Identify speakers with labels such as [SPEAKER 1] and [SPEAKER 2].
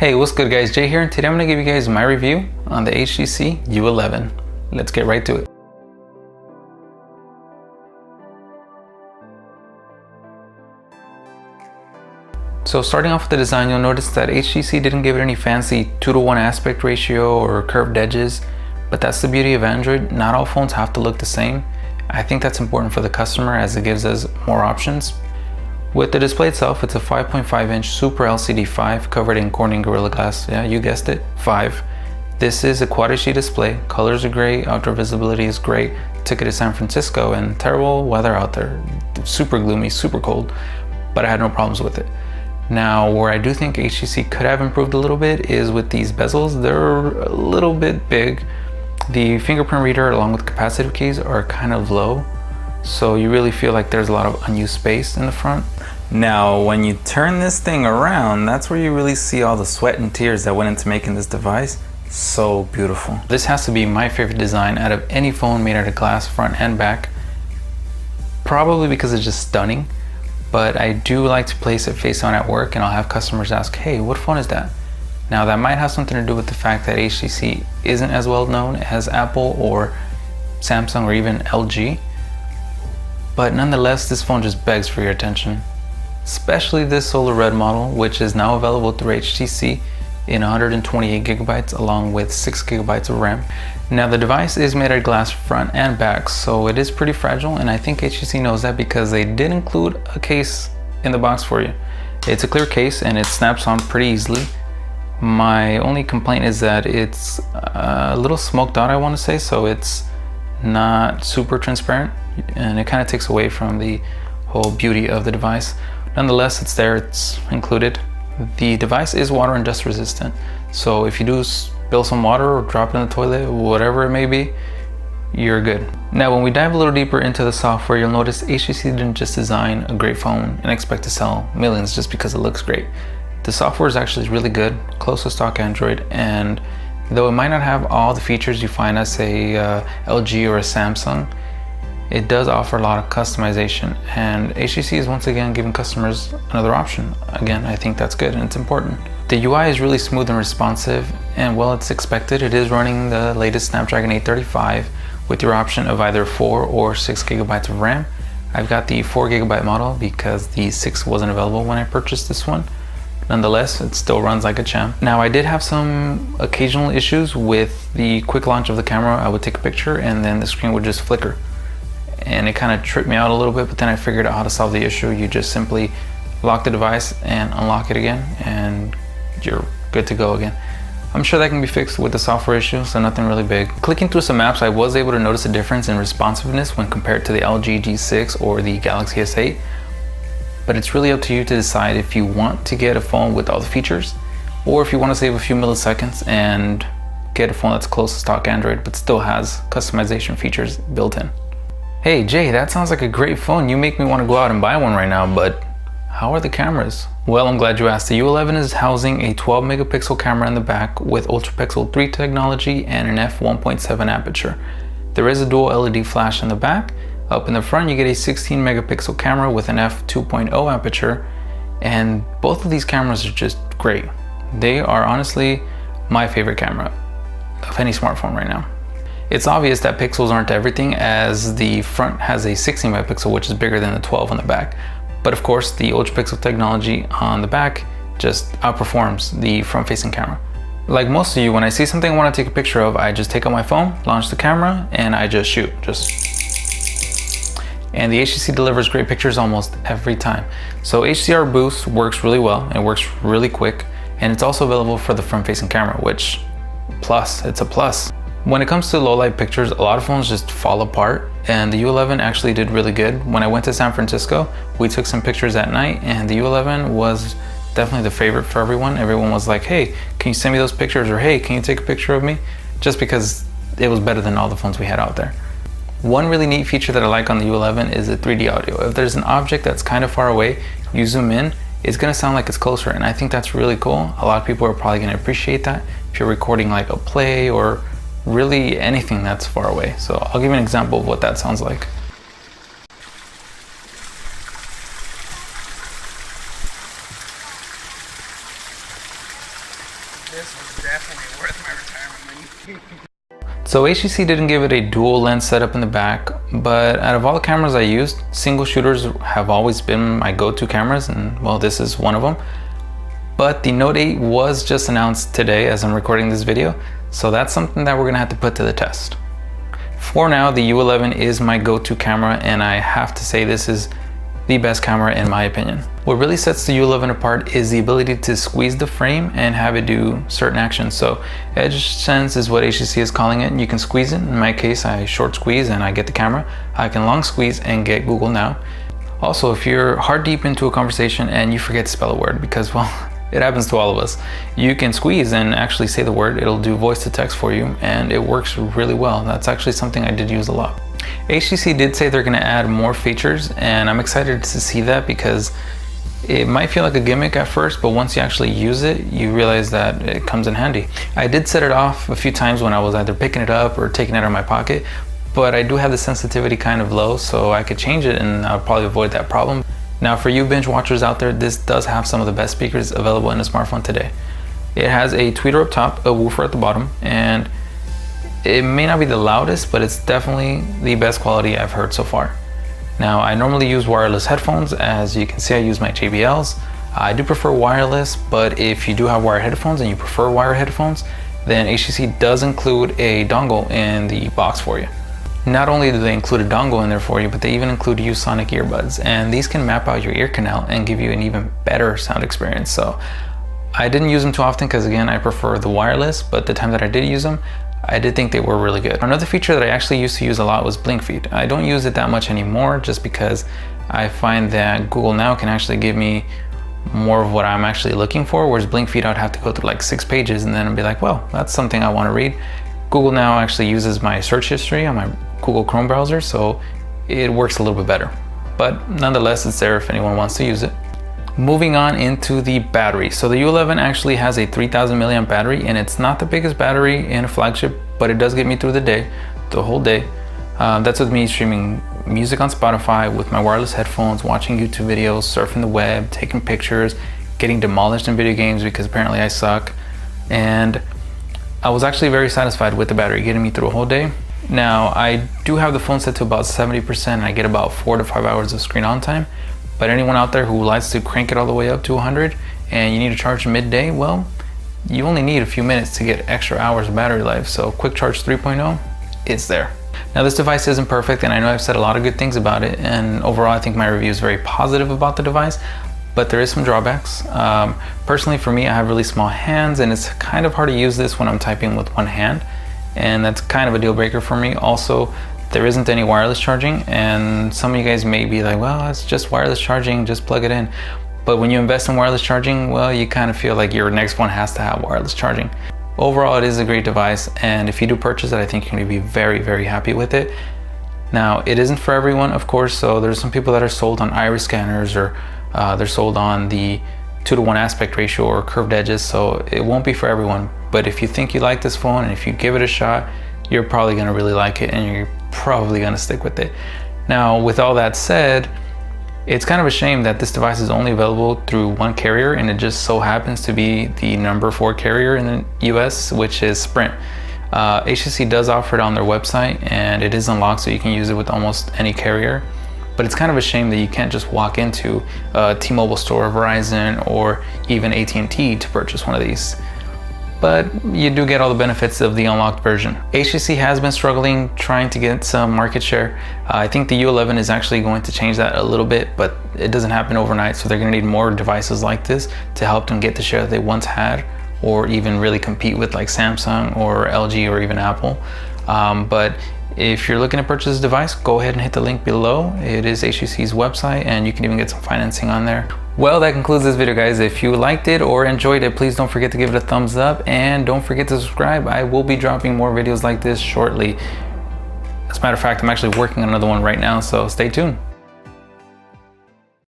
[SPEAKER 1] Hey, what's good guys? Jay here, and today I'm going to give you guys my review on the HTC U11. Let's get right to it. So starting off with the design, you'll notice that HTC didn't give it any fancy 2:1 aspect ratio or curved edges, but that's the beauty of Android. Not all phones have to look the same. I think that's important for the customer as it gives us more options. With the display itself, it's a 5.5-inch Super LCD 5 covered in Corning Gorilla Glass. Yeah, you guessed it, 5. This is a Quad HD display. Colors are great, outdoor visibility is great. Took it to San Francisco and terrible weather out there. Super gloomy, super cold, but I had no problems with it. Now, where I do think HTC could have improved a little bit is with these bezels. They're a little bit big. The fingerprint reader along with capacitive keys are kind of low, so you really feel like there's a lot of unused space in the front. Now, when you turn this thing around, that's where you really see all the sweat and tears that went into making this device so beautiful. This has to be my favorite design out of any phone made out of glass, front and back. Probably because it's just stunning, but I do like to place it face on at work, and I'll have customers ask, hey, what phone is that? Now, that might have something to do with the fact that HTC isn't as well known as Apple or Samsung or even LG. But nonetheless, this phone just begs for your attention. Especially this solar red model, which is now available through HTC in 128 gigabytes along with 6 gigabytes of RAM. Now, the device is made out of glass front and back, so it is pretty fragile, and I think HTC knows that because they did include a case in the box for you. It's a clear case and it snaps on pretty easily. My only complaint is that it's a little smoked out, I want to say, so it's not super transparent, and it kind of takes away from the whole beauty of the device. Nonetheless, it's there, it's included. The device is water and dust resistant, so if you do spill some water or drop it in the toilet, whatever it may be, you're good. Now, when we dive a little deeper into the software, you'll notice HTC didn't just design a great phone and expect to sell millions just because it looks great. The software is actually really good, close to stock Android, and though it might not have all the features you find at, say, LG or a Samsung, it does offer a lot of customization, and HTC is once again giving customers another option. Again, I think that's good and it's important. The UI is really smooth and responsive, and well, it's expected. It is running the latest Snapdragon 835 with your option of either 4 or 6 gigabytes of RAM. I've got the 4 gigabyte model because the 6 wasn't available when I purchased this one. Nonetheless, it still runs like a champ. Now, I did have some occasional issues with the quick launch of the camera. I would take a picture and then the screen would just flicker, and it kind of tripped me out a little bit, but then I figured out how to solve the issue. You just simply lock the device and unlock it again, and you're good to go again. I'm sure that can be fixed with the software issue, so nothing really big. Clicking through some apps, I was able to notice a difference in responsiveness when compared to the LG G6 or the Galaxy S8, but it's really up to you to decide if you want to get a phone with all the features, or if you want to save a few milliseconds and get a phone that's close to stock Android but still has customization features built in. Hey Jay, that sounds like a great phone. You make me want to go out and buy one right now, but how are the cameras? Well, I'm glad you asked. The U11 is housing a 12 megapixel camera in the back with Ultra Pixel 3 technology and an f1.7 aperture. There is a dual LED flash in the back. Up in the front, you get a 16 megapixel camera with an f2.0 aperture, and both of these cameras are just great. They are honestly my favorite camera of any smartphone right now. It's obvious that pixels aren't everything, as the front has a 16 megapixel, which is bigger than the 12 on the back. But of course, the Ultra Pixel technology on the back just outperforms the front-facing camera. Like most of you, when I see something I want to take a picture of, I just take out my phone, launch the camera, and I just shoot. And the HTC delivers great pictures almost every time. So HDR boost works really well, it works really quick, and it's also available for the front-facing camera, which it's a plus. When it comes to low light pictures, a lot of phones just fall apart, and the U11 actually did really good. When I went to San Francisco, we took some pictures at night, and the U11 was definitely the favorite for everyone. Everyone was like, hey, can you send me those pictures? Or hey, can you take a picture of me? Just because it was better than all the phones we had out there. One really neat feature that I like on the U11 is the 3D audio. If there's an object that's kind of far away, you zoom in, it's gonna sound like it's closer, and I think that's really cool. A lot of people are probably gonna appreciate that if you're recording like a play or really anything that's far away. So I'll give you an example of what that sounds like.
[SPEAKER 2] This was definitely worth my retirement money.
[SPEAKER 1] So HTC didn't give it a dual lens setup in the back, but out of all the cameras I used, single shooters have always been my go-to cameras, and well, this is one of them. But the Note 8 was just announced today as I'm recording this video, so that's something that we're gonna have to put to the test. For now, the U11 is my go-to camera, and I have to say this is the best camera in my opinion. What really sets the U11 apart is the ability to squeeze the frame and have it do certain actions. So edge sense is what HTC is calling it. You can squeeze it. In my case, I short squeeze and I get the camera. I can long squeeze and get Google Now. Also, if you're hard deep into a conversation and you forget to spell a word, because well, it happens to all of us, you can squeeze and actually say the word. It'll do voice to text for you, and it works really well. That's actually something I did use a lot. HTC did say they're going to add more features, and I'm excited to see that because it might feel like a gimmick at first, but once you actually use it, you realize that it comes in handy. I did set it off a few times when I was either picking it up or taking it out of my pocket, but I do have the sensitivity kind of low, so I could change it and I'll probably avoid that problem. Now for you binge watchers out there, this does have some of the best speakers available in a smartphone today. It has a tweeter up top, a woofer at the bottom, and it may not be the loudest, but it's definitely the best quality I've heard so far. Now, I normally use wireless headphones. As you can see, I use my JBLs. I do prefer wireless, but if you do have wired headphones and you prefer wired headphones, then HTC does include a dongle in the box for you. Not only do they include a dongle in there for you, but they even include U-Sonic earbuds, and these can map out your ear canal and give you an even better sound experience. So I didn't use them too often because again, I prefer the wireless, but the time that I did use them, I did think they were really good. Another feature that I actually used to use a lot was blink feed. I don't use it that much anymore just because I find that Google Now can actually give me more of what I'm actually looking for, whereas blink feed I'd have to go through like 6 pages and then I'd be like, well, that's something I want to read. Google Now actually uses my search history on my Google Chrome browser, so it works a little bit better. But nonetheless, it's there if anyone wants to use it. Moving on into the battery. So the U11 actually has a 3000 milliamp battery, and it's not the biggest battery in a flagship, but it does get me through the day, the whole day. That's with me streaming music on Spotify with my wireless headphones, watching YouTube videos, surfing the web, taking pictures, getting demolished in video games because apparently I suck. And I was actually very satisfied with the battery getting me through a whole day. Now, I do have the phone set to about 70% and I get about 4 to 5 hours of screen on time. But anyone out there who likes to crank it all the way up to 100 and you need to charge midday, well, you only need a few minutes to get extra hours of battery life. So Quick Charge 3.0, it's there. Now this device isn't perfect, and I know I've said a lot of good things about it, and overall I think my review is very positive about the device, but there is some drawbacks. Personally for me, I have really small hands and it's kind of hard to use this when I'm typing with one hand, and that's kind of a deal breaker for me. Also, there isn't any wireless charging, and some of you guys may be like, well, it's just wireless charging, just plug it in. But when you invest in wireless charging, well, you kind of feel like your next one has to have wireless charging. Overall, it is a great device, and if you do purchase it, I think you're going to be very, very happy with it. Now, it isn't for everyone, of course, so there's some people that are sold on iris scanners, or they're sold on the 2:1 aspect ratio or curved edges, so it won't be for everyone. But if you think you like this phone and if you give it a shot, you're probably going to really like it and you're probably going to stick with it. Now, with all that said, it's kind of a shame that this device is only available through one carrier, and it just so happens to be the number 4 carrier in the US, which is Sprint. HTC does offer it on their website, and it is unlocked so you can use it with almost any carrier. But it's kind of a shame that you can't just walk into a T-Mobile store, Verizon, or even AT&T to purchase one of these. But you do get all the benefits of the unlocked version. HTC has been struggling trying to get some market share. I think the U11 is actually going to change that a little bit, but it doesn't happen overnight, so they're going to need more devices like this to help them get the share that they once had, or even really compete with like Samsung or LG or even Apple. But if you're looking to purchase a device, go ahead and hit the link below. It is HTC's website, and you can even get some financing on there. Well, that concludes this video, guys. If you liked it or enjoyed it, please don't forget to give it a thumbs up, and don't forget to subscribe. I will be dropping more videos like this shortly. As a matter of fact, I'm actually working on another one right now, so stay tuned.